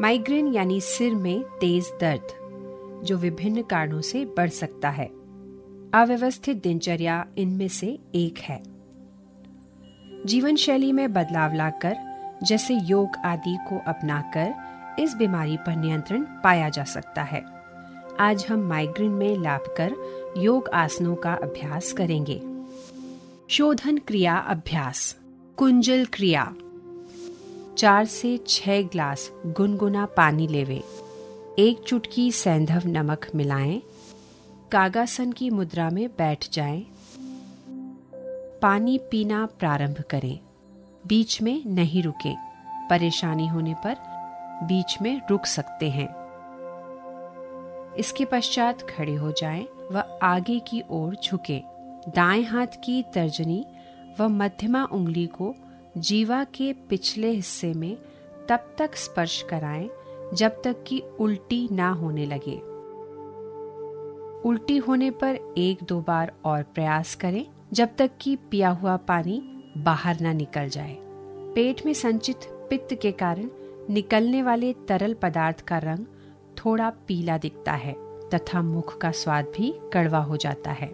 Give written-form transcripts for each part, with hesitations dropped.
Migraine यानी सिर में तेज दर्द, जो विभिन्न कारणों से बढ़ सकता है। अव्यवस्थित दिनचर्या इनमें से एक है। जीवन शैली में बदलाव लाकर, जैसे योग आदि को अपनाकर इस बीमारी पर नियंत्रण पाया जा सकता है। आज हम माइग्रेन में लाभकर योग आसनों का अभ्यास करेंगे। शोधन क्रिया अभ्यास। कुंजल क्रिया। 4 से 6 ग्लास गुनगुना पानी लेवे। 1 चुटकी सैंधव नमक मिलाएं। कागासन की मुद्रा में बैठ जाएं। पानी पीना प्रारंभ करें। बीच में नहीं रुकें। परेशानी होने पर बीच में रुक सकते हैं। इसके पश्चात खड़े हो जाएं व आगे की ओर झुकें। दाएं हाथ की तर्जनी व मध्यमा उंगली को जीवा के पिछले हिस्से में तब तक स्पर्श कराएं जब तक कि उल्टी ना होने लगे। उल्टी होने पर 1-2 बार और प्रयास करें जब तक कि पिया हुआ पानी बाहर ना निकल जाए। पेट में संचित पित्त के कारण निकलने वाले तरल पदार्थ का रंग थोड़ा पीला दिखता है तथा मुख का स्वाद भी कड़वा हो जाता है।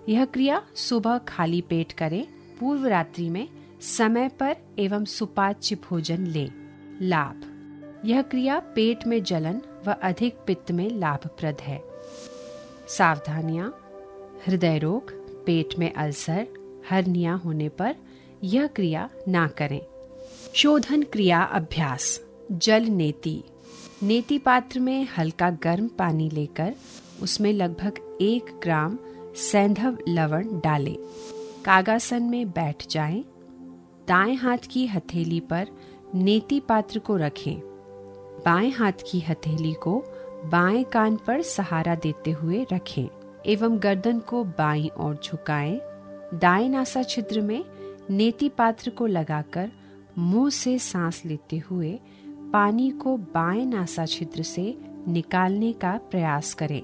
यह क्रिया सुबह खाली पेट करें। पूर्व रात्रि में समय पर एवं सुपाच्य भोजन लें। लाभ। यह क्रिया पेट में जलन व अधिक पित्त में लाभप्रद है। सावधानियां। हृदय रोग, पेट में अल्सर, हर्निया होने पर यह क्रिया ना करें। शोधन क्रिया अभ्यास। जल नेति। नेति पात्र में हल्का गर्म पानी लेकर उसमें लगभग 1 ग्राम सैंधव लवण डालें। कागासन में बैठ जाएं। दाएं हाथ की हथेली पर नेति पात्र को रखें। बाएं हाथ की हथेली को बाएं कान पर सहारा देते हुए रखें एवं गर्दन को बाईं ओर झुकाएं। दाएं नासा छिद्र में नेति पात्र को लगाकर मुंह से सांस लेते हुए पानी को बाएं नासा छिद्र से निकालने का प्रयास करें।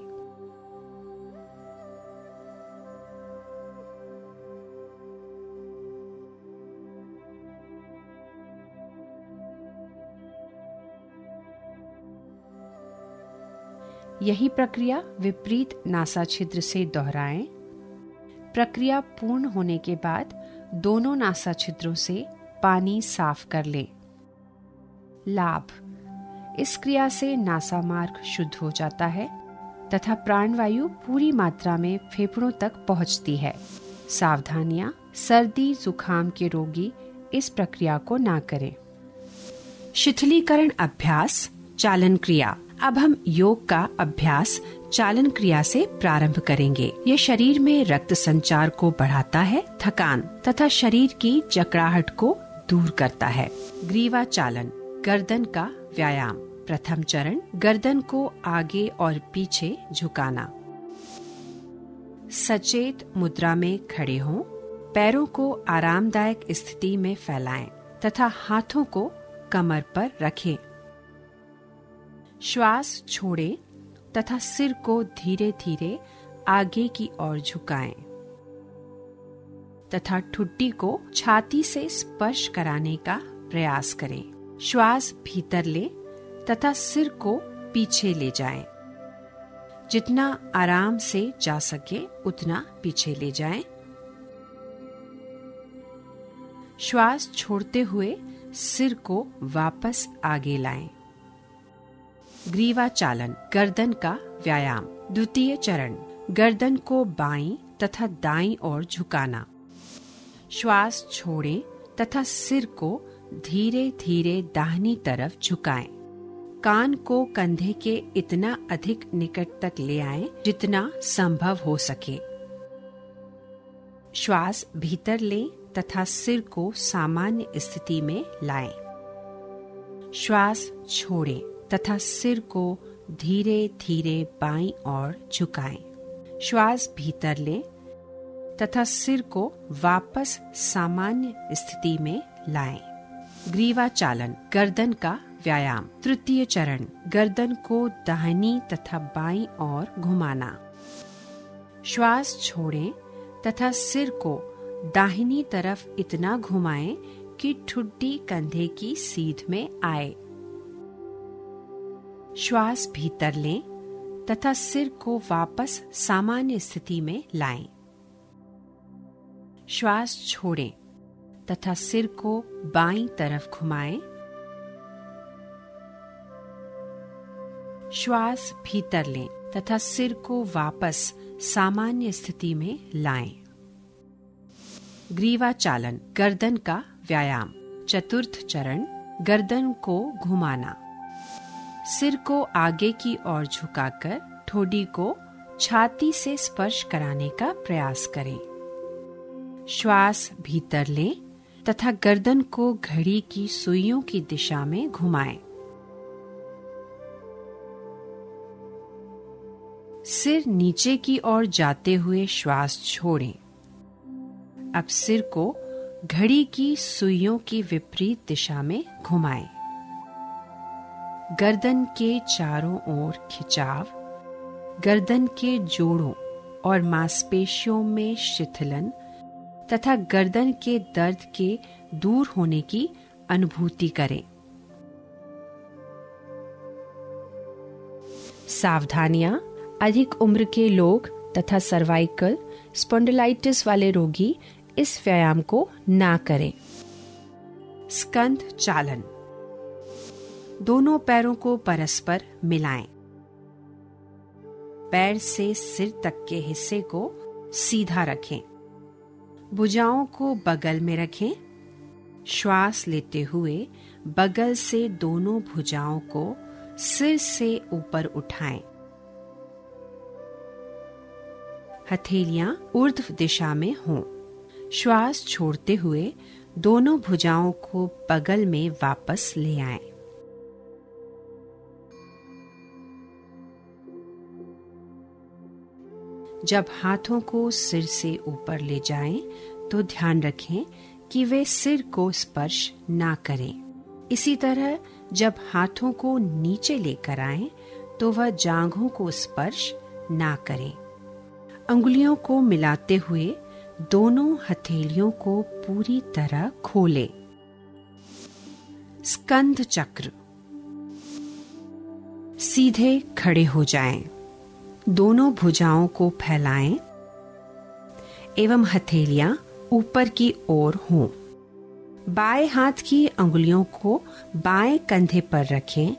यही प्रक्रिया विपरीत नासा छिद्र से दोहराएं। प्रक्रिया पूर्ण होने के बाद दोनों नासा छिद्रों से पानी साफ कर लें। लाभ। इस क्रिया से नासा मार्ग शुद्ध हो जाता है तथा प्राणवायु पूरी मात्रा में फेफड़ों तक पहुंचती है। सावधानियां। सर्दी जुकाम के रोगी इस प्रक्रिया को ना करें। शिथिलीकरण अभ्यास। चालन क्रिया। अब हम योग का अभ्यास चालन क्रिया से प्रारंभ करेंगे। ये शरीर में रक्त संचार को बढ़ाता है, थकान तथा शरीर की जकड़ाहट को दूर करता है। ग्रीवा चालन। गर्दन का व्यायाम। प्रथम चरण, गर्दन को आगे और पीछे झुकाना। सचेत मुद्रा में खड़े हों। पैरों को आरामदायक स्थिति में फैलाएं तथा हाथों को कमर पर रखें। श्वास छोड़ें तथा सिर को धीरे धीरे आगे की ओर झुकाएं तथा ठुड्डी को छाती से स्पर्श कराने का प्रयास करें। श्वास भीतर लें तथा सिर को पीछे ले जाएं। जितना आराम से जा सके उतना पीछे ले जाएं। श्वास छोड़ते हुए सिर को वापस आगे लाएं। ग्रीवा चालन। गर्दन का व्यायाम। द्वितीय चरण, गर्दन को बाईं तथा दाईं ओर झुकाना। श्वास छोड़ें तथा सिर को धीरे धीरे दाहिनी तरफ झुकाएं। कान को कंधे के इतना अधिक निकट तक ले आएं जितना संभव हो सके। श्वास भीतर लें तथा सिर को सामान्य स्थिति में लाएं। श्वास छोड़ें तथा सिर को धीरे धीरे बाईं ओर झुकाएं। श्वास भीतर लें तथा सिर को वापस सामान्य स्थिति में लाएं। ग्रीवा चालन। गर्दन का व्यायाम। तृतीय चरण, गर्दन को दाहिनी तथा बाईं ओर घुमाना। श्वास छोड़ें तथा सिर को दाहिनी तरफ इतना घुमाएं कि ठुड्डी कंधे की सीध में आए। श्वास भीतर लें तथा सिर को वापस सामान्य स्थिति में लाएं। श्वास छोड़ें तथा सिर को बाईं तरफ घुमाएं। श्वास भीतर लें तथा सिर को वापस सामान्य स्थिति में लाएं। ग्रीवा चालन, गर्दन का व्यायाम। चतुर्थ चरण, गर्दन को घुमाना। सिर को आगे की ओर झुकाकर ठोडी को छाती से स्पर्श कराने का प्रयास करें। श्वास भीतर लें तथा गर्दन को घड़ी की सुइयों की दिशा में घुमाएं। सिर नीचे की ओर जाते हुए श्वास छोड़ें। अब सिर को घड़ी की सुइयों की विपरीत दिशा में घुमाएं। गर्दन के चारों ओर खिंचाव, गर्दन के जोड़ों और मांसपेशियों में शिथिलन तथा गर्दन के दर्द के दूर होने की अनुभूति करें। सावधानियां: अधिक उम्र के लोग तथा सर्वाइकल स्पॉन्डिलाइटिस वाले रोगी इस व्यायाम को ना करें। स्कंध चालन। दोनों पैरों को परस्पर मिलाएं। पैर से सिर तक के हिस्से को सीधा रखें। भुजाओं को बगल में रखें। श्वास लेते हुए बगल से दोनों भुजाओं को सिर से ऊपर उठाएं। हथेलियां ऊर्ध्व दिशा में हों। श्वास छोड़ते हुए दोनों भुजाओं को बगल में वापस ले आएं। जब हाथों को सिर से ऊपर ले जाएं, तो ध्यान रखें कि वे सिर को स्पर्श ना करें। इसी तरह जब हाथों को नीचे लेकर आएं, तो वह जांघों को स्पर्श ना करें। अंगुलियों को मिलाते हुए दोनों हथेलियों को पूरी तरह खोलें। स्कंध चक्र। सीधे खड़े हो जाएं। दोनों भुजाओं को फैलाएं एवं हथेलियां ऊपर की ओर हों। बाएं हाथ की अंगुलियों को बाएं कंधे पर रखें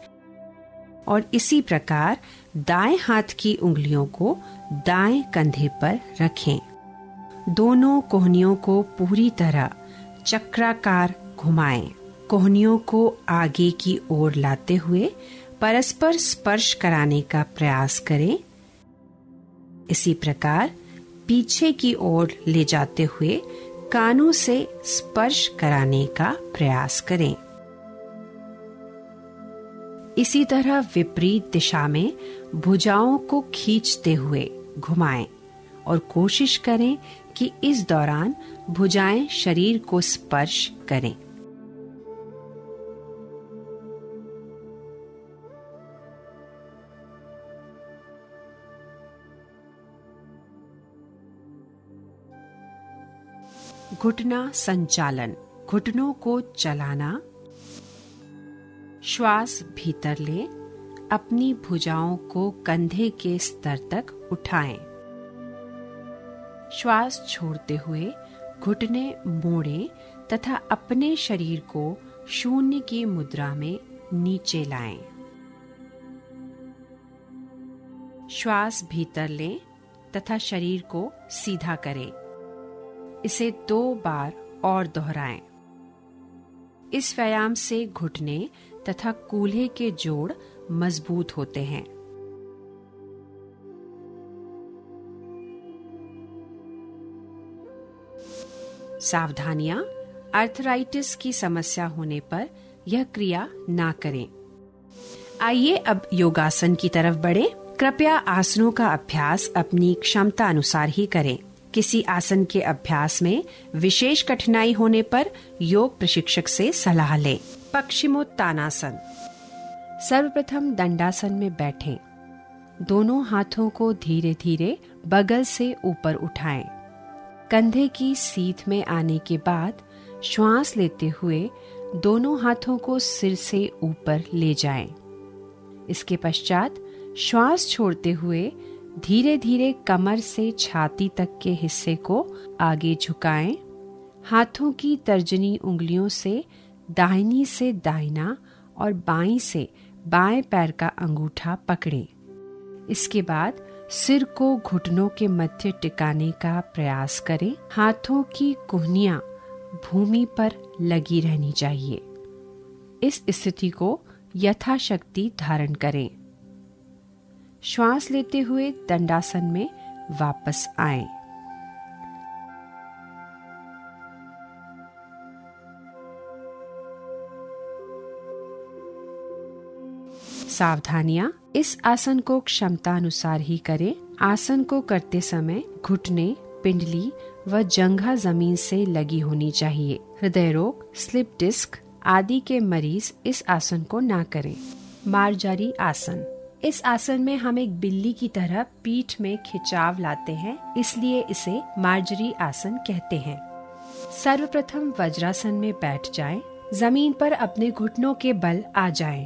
और इसी प्रकार दाएं हाथ की उंगलियों को दाएं कंधे पर रखें। दोनों कोहनियों को पूरी तरह चक्राकार घुमाएं। कोहनियों को आगे की ओर लाते हुए परस्पर स्पर्श कराने का प्रयास करें। इसी प्रकार पीछे की ओर ले जाते हुए कानों से स्पर्श कराने का प्रयास करें। इसी तरह विपरीत दिशा में भुजाओं को खींचते हुए घुमाएं और कोशिश करें कि इस दौरान भुजाएं शरीर को स्पर्श करें। घुटना संचालन। घुटनों को चलाना। श्वास भीतर लें। अपनी भुजाओं को कंधे के स्तर तक उठाएं। श्वास छोड़ते हुए घुटने मोड़ें तथा अपने शरीर को शून्य की मुद्रा में नीचे लाएं। श्वास भीतर लें तथा शरीर को सीधा करें। इसे 2 बार और दोहराएं। इस व्यायाम से घुटने तथा कूल्हे के जोड़ मजबूत होते हैं। सावधानियां: आर्थराइटिस की समस्या होने पर यह क्रिया ना करें। आइए अब योगासन की तरफ बढ़ें। कृपया आसनों का अभ्यास अपनी क्षमता अनुसार ही करें। किसी आसन के अभ्यास में विशेष कठिनाई होने पर योग प्रशिक्षक से सलाह लें। पश्चिमोत्तानासन। सर्वप्रथम दंडासन में बैठें। दोनों हाथों को धीरे धीरे बगल से ऊपर उठाएं। कंधे की सीध में आने के बाद श्वास लेते हुए दोनों हाथों को सिर से ऊपर ले जाएं। इसके पश्चात श्वास छोड़ते हुए धीरे धीरे कमर से छाती तक के हिस्से को आगे झुकाएं। हाथों की तर्जनी उंगलियों से दाहिनी से दाहिना और बाईं से बाएं पैर का अंगूठा पकड़ें। इसके बाद सिर को घुटनों के मध्य टिकाने का प्रयास करें। हाथों की कुहनियां भूमि पर लगी रहनी चाहिए। इस स्थिति को यथाशक्ति धारण करें। श्वास लेते हुए दंडासन में वापस आएं। सावधानियां, इस आसन को क्षमता अनुसार ही करें। आसन को करते समय घुटने, पिंडली व जंघा जमीन से लगी होनी चाहिए। हृदय रोग, स्लिप डिस्क आदि के मरीज इस आसन को ना करें। मार्जारी आसन, इस आसन में हम एक बिल्ली की तरह पीठ में खिंचाव लाते हैं, इसलिए इसे मार्जरी आसन कहते हैं। सर्वप्रथम वज्रासन में बैठ जाएं। जमीन पर अपने घुटनों के बल आ जाएं।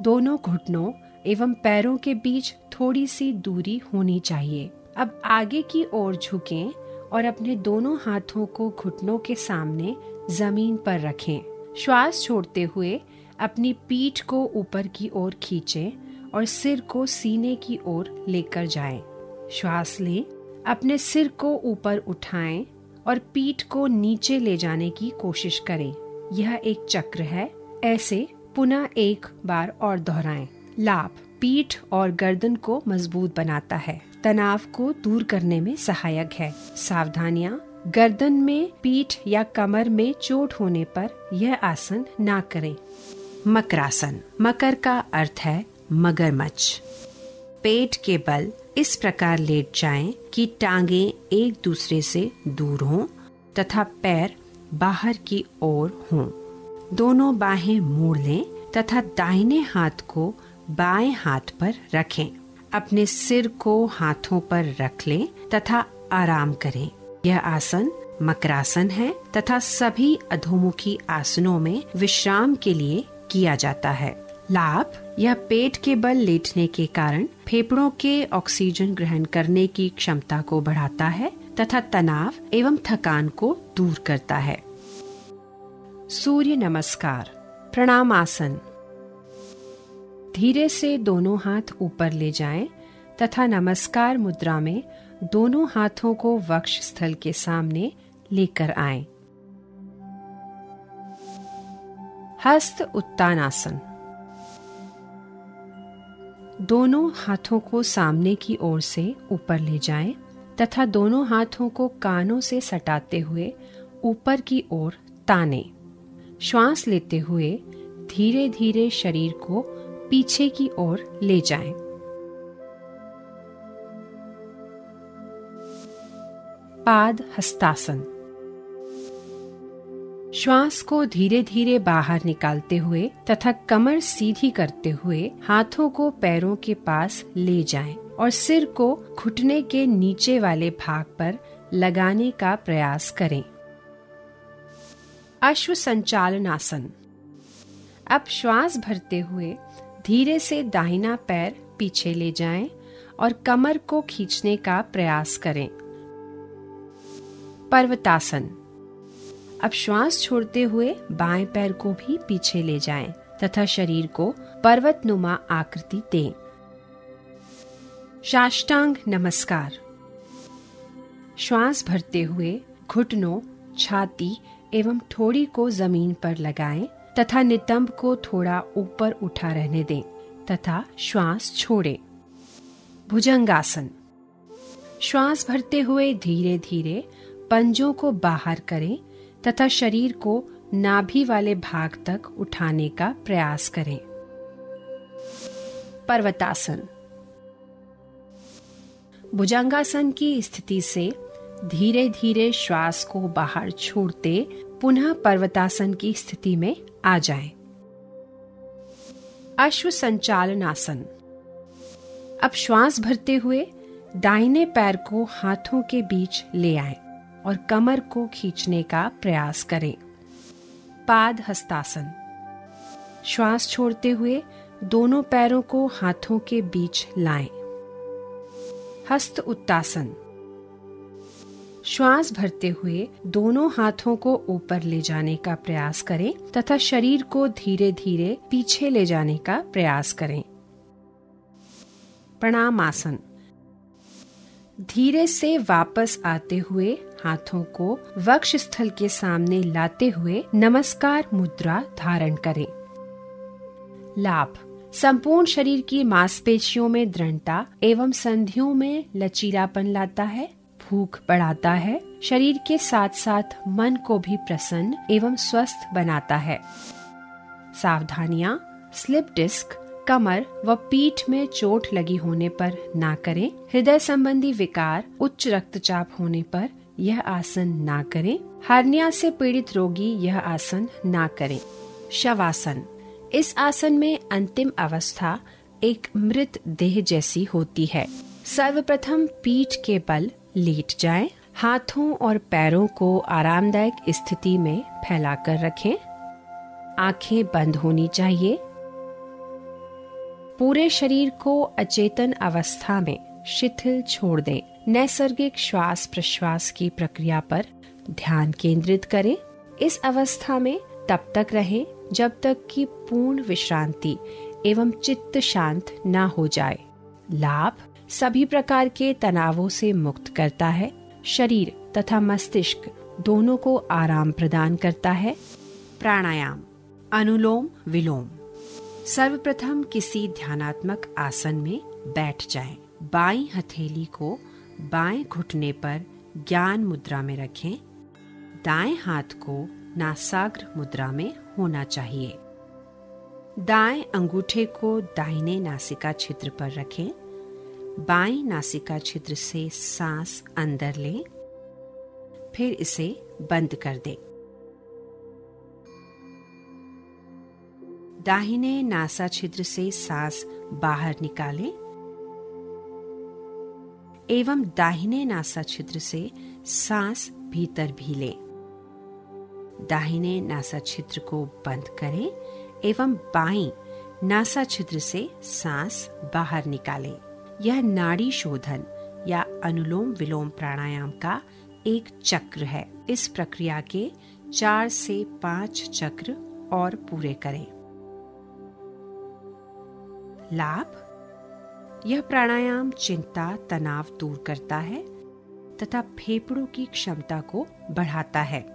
दोनों घुटनों एवं पैरों के बीच थोड़ी सी दूरी होनी चाहिए। अब आगे की ओर झुकें और अपने दोनों हाथों को घुटनों के सामने जमीन पर रखें। श्वास छोड़ते हुए अपनी पीठ को ऊपर की ओर खींचें और सिर को सीने की ओर लेकर जाएं। श्वास लें, अपने सिर को ऊपर उठाएं और पीठ को नीचे ले जाने की कोशिश करें। यह एक चक्र है। ऐसे पुनः एक बार और दोहराएं। लाभ, पीठ और गर्दन को मजबूत बनाता है, तनाव को दूर करने में सहायक है। सावधानियां, गर्दन में, पीठ या कमर में चोट होने पर यह आसन ना करें। मकरासन, मकर का अर्थ है मगरमच्छ। पेट के बल इस प्रकार लेट जाएं कि टांगें एक दूसरे से दूर हों तथा पैर बाहर की ओर हों। दोनों बाहें मोड़ लें तथा दाहिने हाथ को बाएं हाथ पर रखें। अपने सिर को हाथों पर रख लें तथा आराम करें। यह आसन मकरासन है तथा सभी अधोमुखी आसनों में विश्राम के लिए किया जाता है। लाभ, यह पेट के बल लेटने के कारण फेफड़ों के ऑक्सीजन ग्रहण करने की क्षमता को बढ़ाता है तथा तनाव एवं थकान को दूर करता है। सूर्य नमस्कार, प्रणाम आसन। धीरे से दोनों हाथ ऊपर ले जाएं तथा नमस्कार मुद्रा में दोनों हाथों को वक्ष स्थल के सामने लेकर आएं। हस्त उत्तानासन, दोनों हाथों को सामने की ओर से ऊपर ले जाएं तथा दोनों हाथों को कानों से सटाते हुए ऊपर की ओर तानें। श्वास लेते हुए धीरे धीरे शरीर को पीछे की ओर ले जाएं। पाद हस्तासन, श्वास को धीरे धीरे बाहर निकालते हुए तथा कमर सीधी करते हुए हाथों को पैरों के पास ले जाएं और सिर को घुटने के नीचे वाले भाग पर लगाने का प्रयास करें। अश्व संचालन आसन, अब श्वास भरते हुए धीरे से दाहिना पैर पीछे ले जाएं और कमर को खींचने का प्रयास करें। पर्वतासन, अब श्वास छोड़ते हुए बाएं पैर को भी पीछे ले जाएं तथा शरीर को पर्वतनुमा आकृति दें। साष्टांग नमस्कार, श्वास भरते हुए घुटनों, छाती एवं ठोड़ी को जमीन पर लगाएं तथा नितंब को थोड़ा ऊपर उठा रहने दें तथा श्वास छोड़ें। भुजंगासन, श्वास भरते हुए धीरे धीरे पंजों को बाहर करें तथा शरीर को नाभि वाले भाग तक उठाने का प्रयास करें। पर्वतासन, भुजंगासन की स्थिति से धीरे धीरे श्वास को बाहर छोड़ते पुनः पर्वतासन की स्थिति में आ जाएं। अश्व संचालन आसन, अब श्वास भरते हुए दाहिने पैर को हाथों के बीच ले आएं और कमर को खींचने का प्रयास करें। पाद हस्तासन, श्वास छोड़ते हुए दोनों पैरों को हाथों के बीच लाएं। हस्त उत्तासन। श्वास भरते हुए दोनों हाथों को ऊपर ले जाने का प्रयास करें तथा शरीर को धीरे धीरे पीछे ले जाने का प्रयास करें। प्रणाम आसन। धीरे से वापस आते हुए हाथों को वक्ष स्थल के सामने लाते हुए नमस्कार मुद्रा धारण करें। लाभ। संपूर्ण शरीर की मांसपेशियों में दृढ़ता एवं संधियों में लचीलापन लाता है, भूख बढ़ाता है, शरीर के साथ साथ मन को भी प्रसन्न एवं स्वस्थ बनाता है। सावधानियां। स्लिप डिस्क, कमर व पीठ में चोट लगी होने पर ना करें। हृदय संबंधी विकार, उच्च रक्तचाप होने पर यह आसन ना करें। हर्निया से पीड़ित रोगी यह आसन ना करें। शवासन। इस आसन में अंतिम अवस्था एक मृत देह जैसी होती है। सर्वप्रथम पीठ के बल लेट जाएं। हाथों और पैरों को आरामदायक स्थिति में फैलाकर रखें। आंखें बंद होनी चाहिए। पूरे शरीर को अचेतन अवस्था में शिथिल छोड़ दें। नैसर्गिक श्वास प्रश्वास की प्रक्रिया पर ध्यान केंद्रित करें। इस अवस्था में तब तक रहें जब तक कि पूर्ण विश्रांति एवं चित्त शांत न हो जाए। लाभ। सभी प्रकार के तनावों से मुक्त करता है, शरीर तथा मस्तिष्क दोनों को आराम प्रदान करता है। प्राणायाम। अनुलोम विलोम। सर्वप्रथम किसी ध्यानात्मक आसन में बैठ जाएं। बाईं हथेली को बाएं घुटने पर ज्ञान मुद्रा में रखें। दाएं हाथ को नासाग्र मुद्रा में होना चाहिए। दाएं अंगूठे को दाहिने नासिका छिद्र पर रखें। बाएं नासिका छिद्र से सांस अंदर लें, फिर इसे बंद कर दें। दाहिने नासा छिद्र से सांस बाहर निकालें एवं दाहिने नासा छिद्र से सांस भीतर भी लें। दाहिने नासा छिद्र को बंद करें एवं बाईं नासा छिद्र से सांस बाहर निकालें। यह नाड़ी शोधन या अनुलोम विलोम प्राणायाम का एक चक्र है। इस प्रक्रिया के 4 से 5 चक्र और पूरे करें। लाभ। यह प्राणायाम चिंता तनाव दूर करता है तथा फेफड़ों की क्षमता को बढ़ाता है।